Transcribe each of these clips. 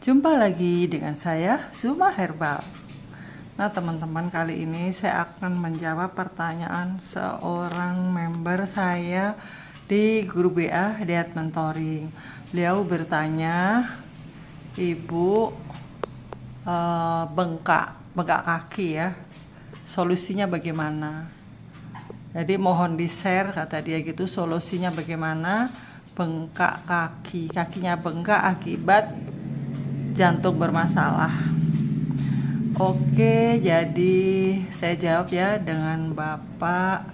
Jumpa lagi dengan saya Zuma Herbal. Nah teman-teman, kali ini saya akan menjawab pertanyaan seorang member saya di grup WA Diet Mentoring. Beliau bertanya, Ibu bengkak kaki ya, solusinya bagaimana? Jadi mohon di share, kata dia gitu, solusinya bagaimana bengkak kakinya bengkak akibat jantung bermasalah. Oke, jadi saya jawab ya dengan Bapak,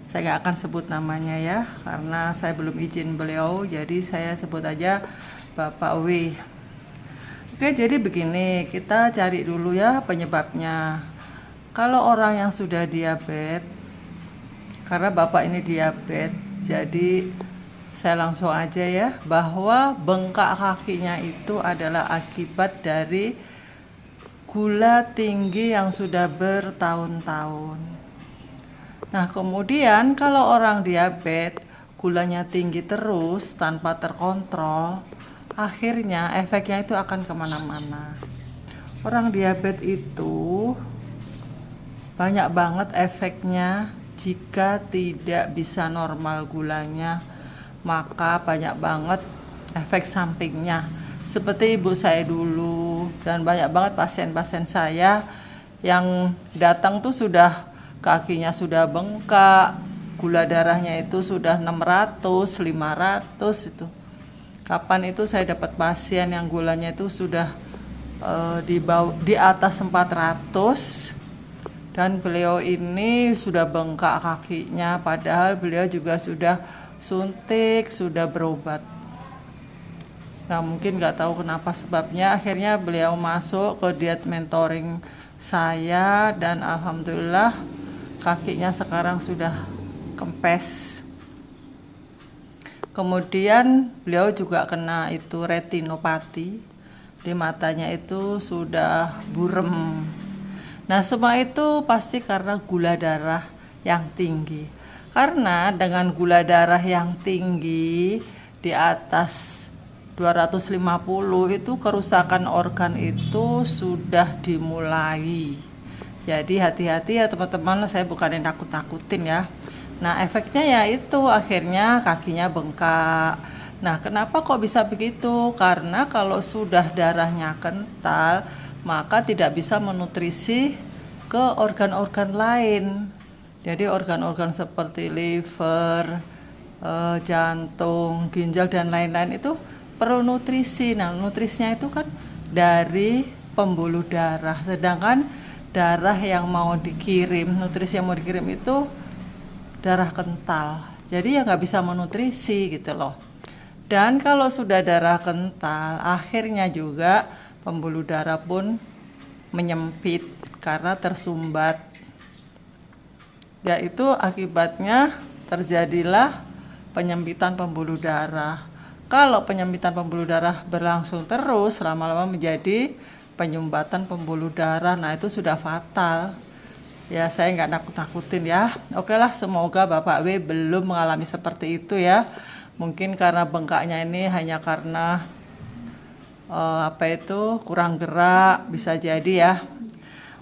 saya nggak akan sebut namanya ya, karena saya belum izin beliau, jadi saya sebut aja Bapak W. Oke, jadi begini, kita cari dulu ya penyebabnya. Kalau orang yang sudah diabetes, karena Bapak ini diabetes, jadi saya langsung aja ya, bahwa bengkak kakinya itu adalah akibat dari gula tinggi yang sudah bertahun-tahun. Nah kemudian kalau orang diabetes gulanya tinggi terus tanpa terkontrol, akhirnya efeknya itu akan kemana-mana. Orang diabetes itu banyak banget efeknya. Jika tidak bisa normal gulanya, maka banyak banget efek sampingnya. Seperti ibu saya dulu dan banyak banget pasien-pasien saya yang datang tuh sudah kakinya sudah bengkak, gula darahnya itu sudah 600, 500 itu. Kapan itu saya dapat pasien yang gulanya itu sudah di atas 400, dan beliau ini sudah bengkak kakinya, padahal beliau juga sudah suntik, sudah berobat. Nah mungkin nggak tahu kenapa sebabnya, akhirnya beliau masuk ke diet mentoring saya, dan alhamdulillah kakinya sekarang sudah kempes. Kemudian beliau juga kena itu retinopati, di matanya itu sudah burem. Nah semua itu pasti karena gula darah yang tinggi. Karena dengan gula darah yang tinggi di atas 250 itu kerusakan organ itu sudah dimulai. Jadi hati-hati ya teman-teman, saya bukan yang takut-takutin ya. Nah efeknya ya itu akhirnya kakinya bengkak. Nah kenapa kok bisa begitu? Karena kalau sudah darahnya kental, maka tidak bisa menutrisi ke organ-organ lain. Jadi organ-organ seperti liver, jantung, ginjal dan lain-lain itu perlu nutrisi. Nah nutrisinya itu kan dari pembuluh darah, sedangkan darah yang mau dikirim, nutrisi yang mau dikirim itu darah kental, jadi ya nggak bisa menutrisi gitu loh. Dan kalau sudah darah kental, akhirnya juga pembuluh darah pun menyempit karena tersumbat, yaitu akibatnya terjadilah penyempitan pembuluh darah. Kalau penyempitan pembuluh darah berlangsung terus, lama-lama menjadi penyumbatan pembuluh darah. Nah itu sudah fatal. Ya saya nggak nakut-nakutin ya. Oke lah, semoga Bapak W belum mengalami seperti itu ya. Mungkin karena bengkaknya ini hanya karena kurang gerak, bisa jadi ya.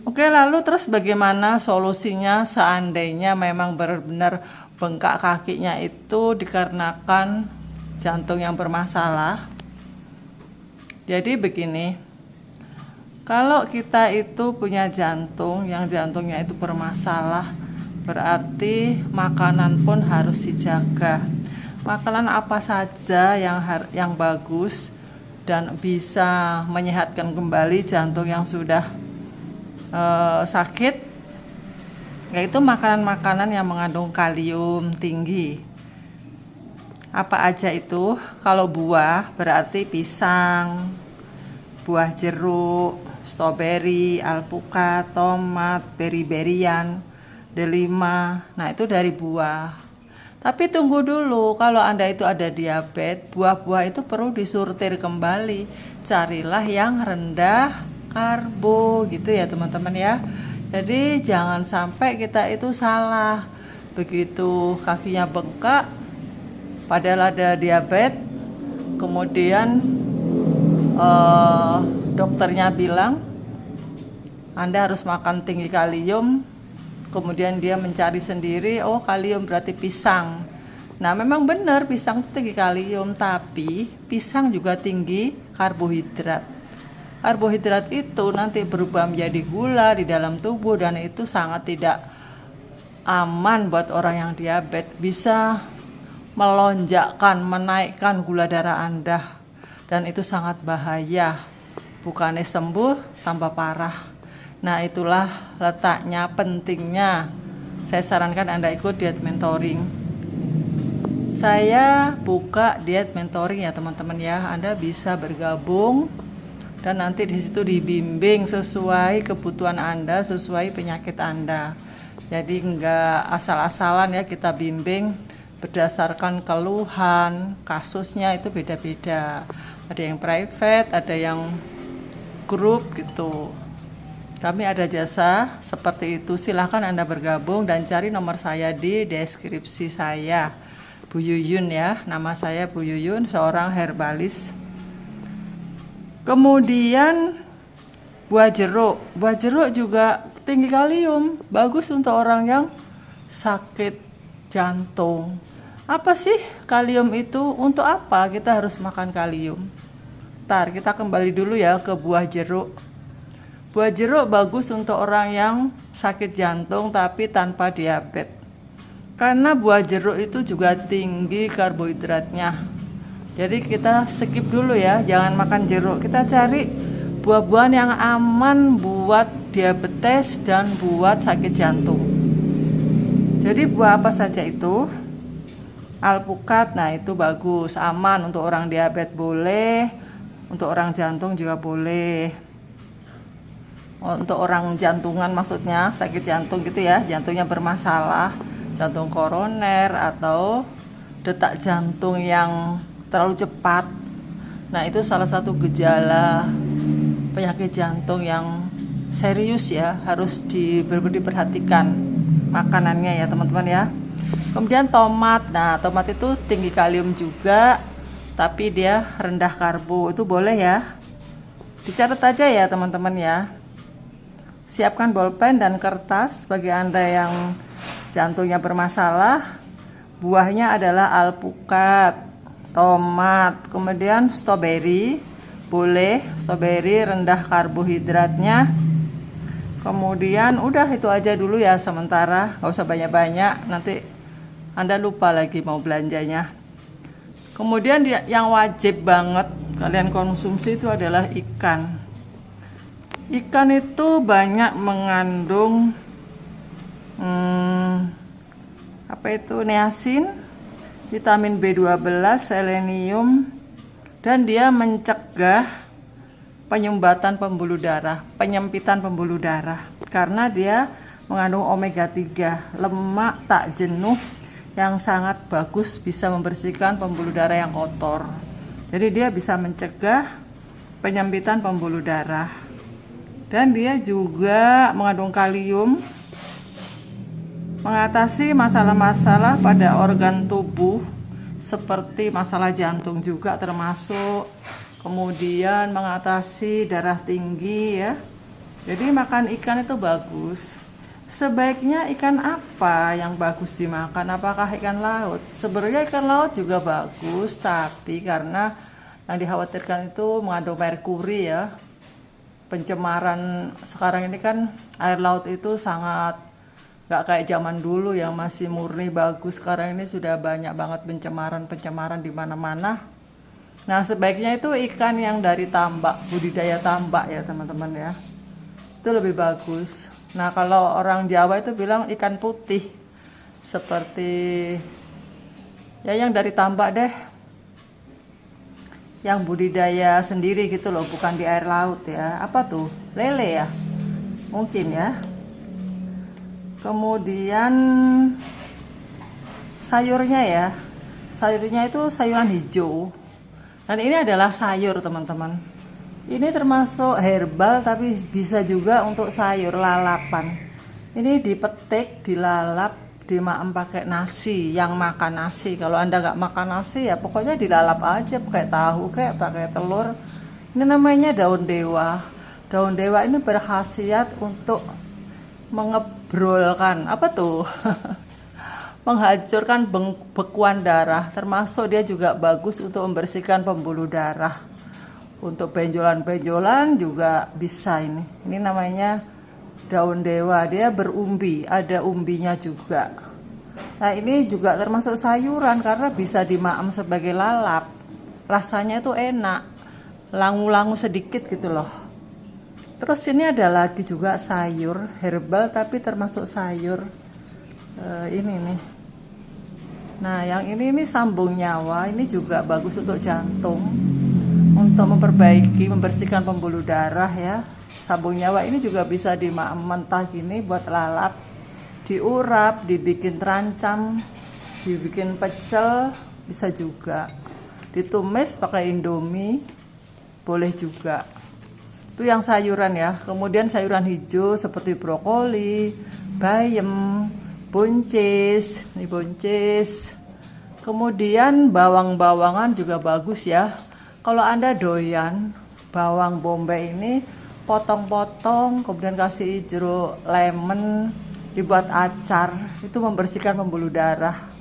Oke, lalu terus bagaimana solusinya seandainya memang benar-benar bengkak kakinya itu dikarenakan jantung yang bermasalah? Jadi begini, kalau kita itu punya jantung yang jantungnya itu bermasalah, berarti makanan pun harus dijaga. Makanan apa saja yang bagus dan bisa menyehatkan kembali jantung yang sudah sakit, yaitu makanan-makanan yang mengandung kalium tinggi. Apa aja itu? Kalau buah berarti pisang, buah jeruk, stroberi, alpukat, tomat, beri-berian, delima. Nah itu dari buah. Tapi tunggu dulu, kalau Anda itu ada diabetes, buah-buah itu perlu disortir kembali. Carilah yang rendah karbo gitu ya teman-teman ya. Jadi jangan sampai kita itu salah. Begitu kakinya bengkak, padahal ada diabetes, kemudian eh, dokternya bilang Anda harus makan tinggi kalium. Kemudian dia mencari sendiri, oh kalium berarti pisang. Nah memang benar pisang itu tinggi kalium, tapi pisang juga tinggi karbohidrat. Karbohidrat itu nanti berubah menjadi gula di dalam tubuh, dan itu sangat tidak aman buat orang yang diabetes. Bisa melonjakkan, menaikkan gula darah Anda, dan itu sangat bahaya. Bukannya sembuh, tambah parah. Nah itulah letaknya, pentingnya saya sarankan Anda ikut diet mentoring. Saya buka diet mentoring ya teman-teman ya. Anda bisa bergabung dan nanti di situ dibimbing sesuai kebutuhan Anda, sesuai penyakit Anda. Jadi enggak asal-asalan ya, kita bimbing berdasarkan keluhan, kasusnya itu beda-beda. Ada yang private, ada yang grup gitu. Kami ada jasa seperti itu. Silahkan Anda bergabung dan cari nomor saya di deskripsi saya. Bu Yuyun ya, nama saya Bu Yuyun, seorang herbalis. Kemudian buah jeruk. Buah jeruk juga tinggi kalium, bagus untuk orang yang sakit jantung. Apa sih kalium itu? Untuk apa kita harus makan kalium? Ntar kita kembali dulu ya ke buah jeruk. Buah jeruk bagus untuk orang yang sakit jantung tapi tanpa diabetes. Karena buah jeruk itu juga tinggi karbohidratnya. Jadi kita skip dulu ya, jangan makan jeruk. Kita cari buah-buahan yang aman buat diabetes dan buat sakit jantung. Jadi buah apa saja itu? Alpukat, nah itu bagus, aman untuk orang diabetes boleh, untuk orang jantung juga boleh. Untuk orang jantungan maksudnya, sakit jantung gitu ya, jantungnya bermasalah, jantung koroner atau detak jantung yang terlalu cepat. Nah itu salah satu gejala penyakit jantung yang serius ya, harus diperhatikan makanannya ya teman-teman ya. Kemudian tomat, nah tomat itu tinggi kalium juga, tapi dia rendah karbo, itu boleh ya, dicatat aja ya teman-teman ya. Siapkan bolpen dan kertas bagi Anda yang jantungnya bermasalah. Buahnya adalah alpukat, tomat, kemudian stroberi, boleh, stroberi rendah karbohidratnya. Kemudian udah itu aja dulu ya sementara, gak usah banyak-banyak, nanti Anda lupa lagi mau belanjanya. Kemudian yang wajib banget kalian konsumsi itu adalah ikan. Ikan itu banyak mengandung niacin, vitamin B12, selenium, dan dia mencegah penyumbatan pembuluh darah, penyempitan pembuluh darah, karena dia mengandung omega 3, lemak tak jenuh yang sangat bagus, bisa membersihkan pembuluh darah yang kotor. Jadi dia bisa mencegah penyempitan pembuluh darah. Dan dia juga mengandung kalium, mengatasi masalah-masalah pada organ tubuh seperti masalah jantung juga termasuk. Kemudian mengatasi darah tinggi ya. Jadi makan ikan itu bagus. Sebaiknya ikan apa yang bagus dimakan? Apakah ikan laut? Sebenarnya ikan laut juga bagus, tapi karena yang dikhawatirkan itu mengandung merkuri ya. Pencemaran sekarang ini kan air laut itu sangat gak kayak zaman dulu yang masih murni bagus. Sekarang ini sudah banyak banget pencemaran di mana-mana. Nah sebaiknya itu ikan yang dari tambak, budidaya tambak ya teman-teman ya, itu lebih bagus. Nah kalau orang Jawa itu bilang ikan putih, seperti ya yang dari tambak deh, yang budidaya sendiri gitu loh, bukan di air laut ya. Apa tuh? Lele ya? Mungkin ya. Kemudian sayurnya ya. Sayurnya itu sayuran hijau. Dan ini adalah sayur teman-teman. Ini termasuk herbal tapi bisa juga untuk sayur lalapan. Ini dipetik, dilalap, dimakan pakai nasi, yang makan nasi. Kalau Anda nggak makan nasi ya pokoknya dilalap aja pakai tahu kayak pakai telur. Ini namanya daun dewa. Daun dewa ini berkhasiat untuk mengebrolkan apa tuh? Menghancurkan bekuan darah, termasuk dia juga bagus untuk membersihkan pembuluh darah. Untuk benjolan-benjolan juga bisa ini. Ini namanya daun dewa, dia berumbi, ada umbinya juga. Nah, ini juga termasuk sayuran karena bisa dimaem sebagai lalap. Rasanya itu enak, langu-langu sedikit gitu loh. Terus ini ada lagi juga sayur herbal tapi termasuk sayur ini nih. Nah, yang ini sambung nyawa, ini juga bagus untuk jantung, untuk memperbaiki, membersihkan pembuluh darah ya. Sambung nyawa ini juga bisa dimaem mentah gini buat lalap, diurap, dibikin terancam, dibikin pecel, bisa juga. Ditumis pakai Indomie, boleh juga. Itu yang sayuran ya. Kemudian sayuran hijau seperti brokoli, bayam, buncis, ini buncis. Kemudian bawang-bawangan juga bagus ya. Kalau Anda doyan bawang bombay ini, potong-potong, kemudian kasih jeruk lemon, dibuat acar, itu membersihkan pembuluh darah.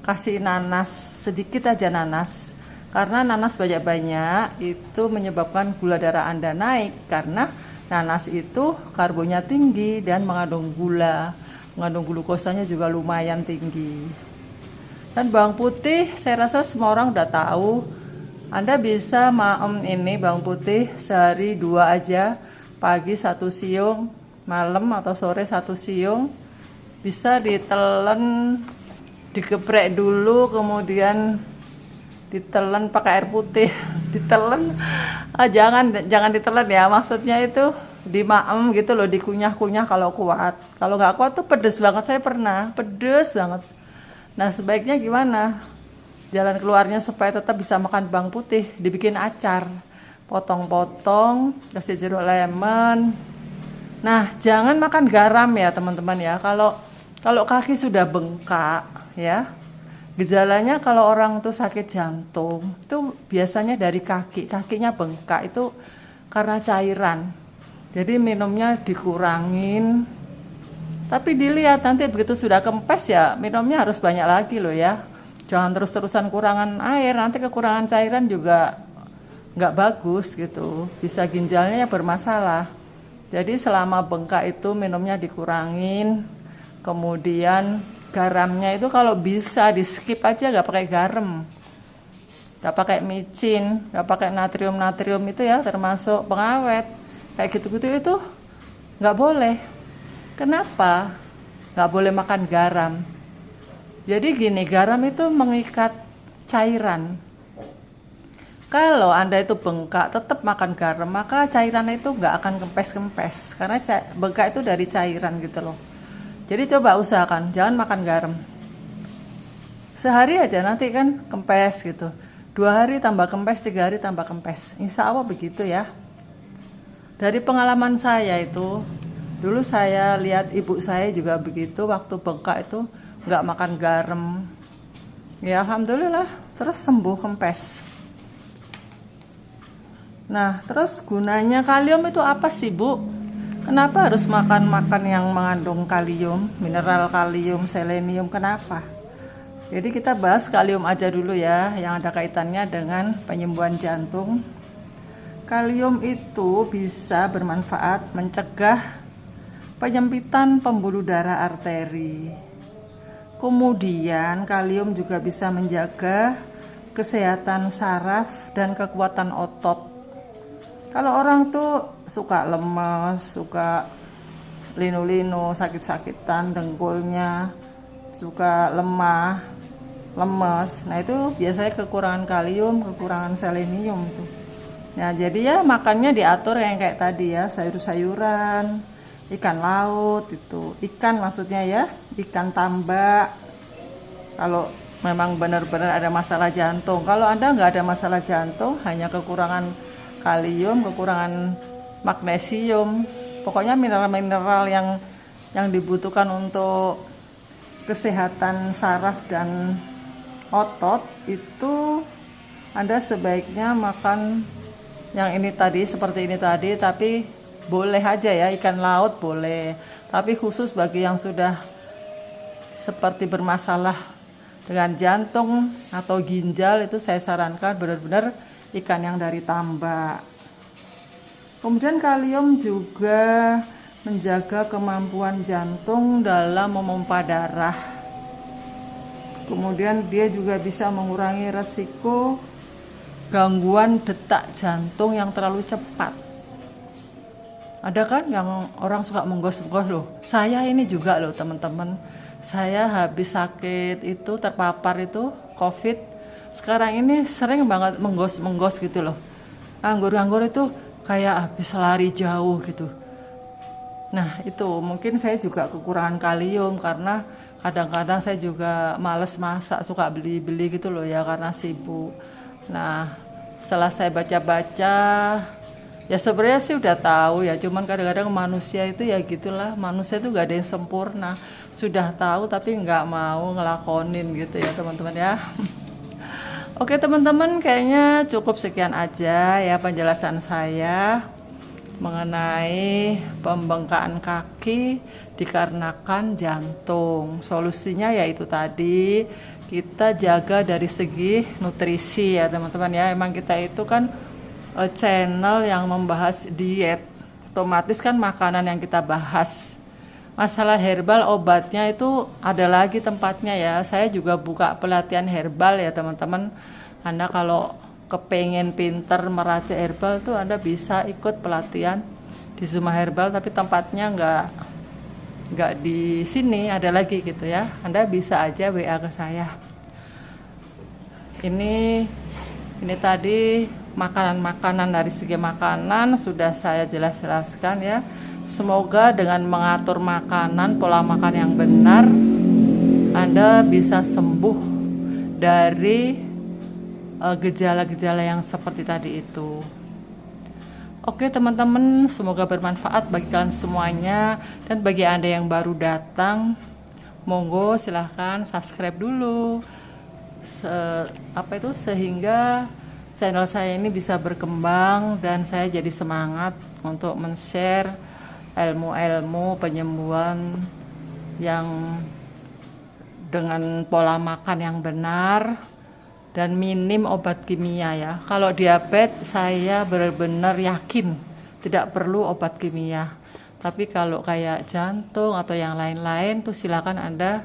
Kasih nanas, sedikit aja nanas. Karena nanas banyak-banyak itu menyebabkan gula darah Anda naik, karena nanas itu karbonnya tinggi dan mengandung gula. Mengandung glukosanya juga lumayan tinggi. Dan bawang putih saya rasa semua orang udah tahu. Anda bisa maem ini bawang putih sehari 2 aja, pagi 1 siung, malam atau sore 1 siung. Bisa ditelen, digeprek dulu, kemudian ditelen pakai air putih. Ditelen, jangan ditelen ya, maksudnya itu dimaem gitu loh, dikunyah-kunyah kalau kuat. Kalau nggak kuat tuh pedes banget, saya pernah pedes banget. Nah, sebaiknya gimana jalan keluarnya supaya tetap bisa makan bawang putih? Dibikin acar, potong-potong, kasih jeruk lemon. Nah, jangan makan garam ya teman-teman ya. Kalau kaki sudah bengkak ya, gejalanya kalau orang tuh sakit jantung itu biasanya dari kakinya bengkak itu karena cairan. Jadi minumnya dikurangin. Tapi dilihat nanti begitu sudah kempes ya minumnya harus banyak lagi loh ya. Jangan terus-terusan kurangan air, nanti kekurangan cairan juga nggak bagus gitu. Bisa ginjalnya bermasalah. Jadi selama bengkak itu minumnya dikurangin. Kemudian garamnya itu kalau bisa di skip aja, nggak pakai garam, nggak pakai micin, nggak pakai natrium itu ya, termasuk pengawet kayak gitu-gitu itu nggak boleh. Kenapa nggak boleh makan garam? Jadi gini, garam itu mengikat cairan. Kalau Anda itu bengkak tetap makan garam, maka cairan itu nggak akan kempes-kempes karena bengkak itu dari cairan gitu loh. Jadi coba usahakan jangan makan garam. Sehari aja nanti kan kempes gitu. 2 hari tambah kempes, 3 hari tambah kempes. Insya Allah begitu ya. Dari pengalaman saya itu, dulu saya lihat ibu saya juga begitu, waktu bengkak itu nggak makan garam. Ya alhamdulillah, terus sembuh kempes. Nah, terus gunanya kalium itu apa sih, Bu? Kenapa harus makan yang mengandung kalium, mineral kalium, selenium, kenapa? Jadi kita bahas kalium aja dulu ya, yang ada kaitannya dengan penyembuhan jantung. Kalium itu bisa bermanfaat mencegah penyempitan pembuluh darah arteri. Kemudian kalium juga bisa menjaga kesehatan saraf dan kekuatan otot. Kalau orang tuh suka lemas, suka linu-linu, sakit-sakitan dengkulnya, suka lemah, lemes. Nah itu biasanya kekurangan kalium, kekurangan selenium tuh. Nah jadi ya makannya diatur yang kayak tadi ya, sayur-sayuran, ikan laut itu, ikan maksudnya ya, ikan tambak. Kalau memang benar-benar ada masalah jantung, kalau Anda nggak ada masalah jantung, hanya kekurangan kalium, kekurangan magnesium, pokoknya mineral-mineral yang dibutuhkan untuk kesehatan saraf dan otot, itu Anda sebaiknya makan yang ini tadi, seperti ini tadi, tapi boleh aja ya, ikan laut boleh. Tapi khusus bagi yang sudah seperti bermasalah dengan jantung atau ginjal, itu saya sarankan benar-benar ikan yang dari tambak. Kemudian kalium juga menjaga kemampuan jantung dalam memompa darah. Kemudian dia juga bisa mengurangi resiko gangguan detak jantung yang terlalu cepat. Ada kan yang orang suka menggos-menggos loh. Saya ini juga loh teman-teman. Saya habis sakit itu, terpapar itu COVID. Sekarang ini sering banget menggos-menggos gitu loh. Nganggur-nganggur itu kayak habis lari jauh gitu. Nah itu mungkin saya juga kekurangan kalium, karena kadang-kadang saya juga males masak, suka beli-beli gitu loh ya karena sibuk. Nah setelah saya baca-baca, ya sebenarnya sih udah tahu ya, cuman kadang-kadang manusia itu ya gitulah, manusia itu gak ada yang sempurna. Sudah tahu tapi nggak mau ngelakonin gitu ya teman-teman ya. Oke teman-teman, kayaknya cukup sekian aja ya penjelasan saya mengenai pembengkakan kaki dikarenakan jantung. Solusinya yaitu tadi, kita jaga dari segi nutrisi ya teman-teman ya. Emang kita itu kan channel yang membahas diet, otomatis kan makanan yang kita bahas. Masalah herbal, obatnya itu ada lagi tempatnya ya. Saya juga buka pelatihan herbal ya teman-teman. Anda kalau kepengen pinter meracik herbal tuh Anda bisa ikut pelatihan di Zuma Herbal, tapi tempatnya nggak di sini, ada lagi gitu ya. Anda bisa aja WA ke saya. Ini tadi makanan-makanan, dari segi makanan sudah saya jelaskan ya. Semoga dengan mengatur makanan, pola makan yang benar, Anda bisa sembuh dari gejala-gejala yang seperti tadi itu. Oke teman-teman, semoga bermanfaat bagi kalian semuanya. Dan bagi Anda yang baru datang, monggo silahkan subscribe dulu, sehingga channel saya ini bisa berkembang dan saya jadi semangat untuk men-share ilmu-ilmu penyembuhan yang dengan pola makan yang benar dan minim obat kimia ya. Kalau diabetes saya benar-benar yakin tidak perlu obat kimia. Tapi kalau kayak jantung atau yang lain-lain tuh silakan Anda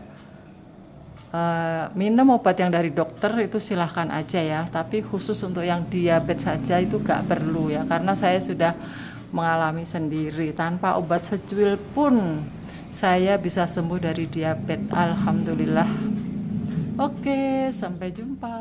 minum obat yang dari dokter, itu silahkan aja ya. Tapi khusus untuk yang diabetes saja itu gak perlu ya, karena saya sudah mengalami sendiri. Tanpa obat secuil pun saya bisa sembuh dari diabetes, alhamdulillah. Oke, sampai jumpa.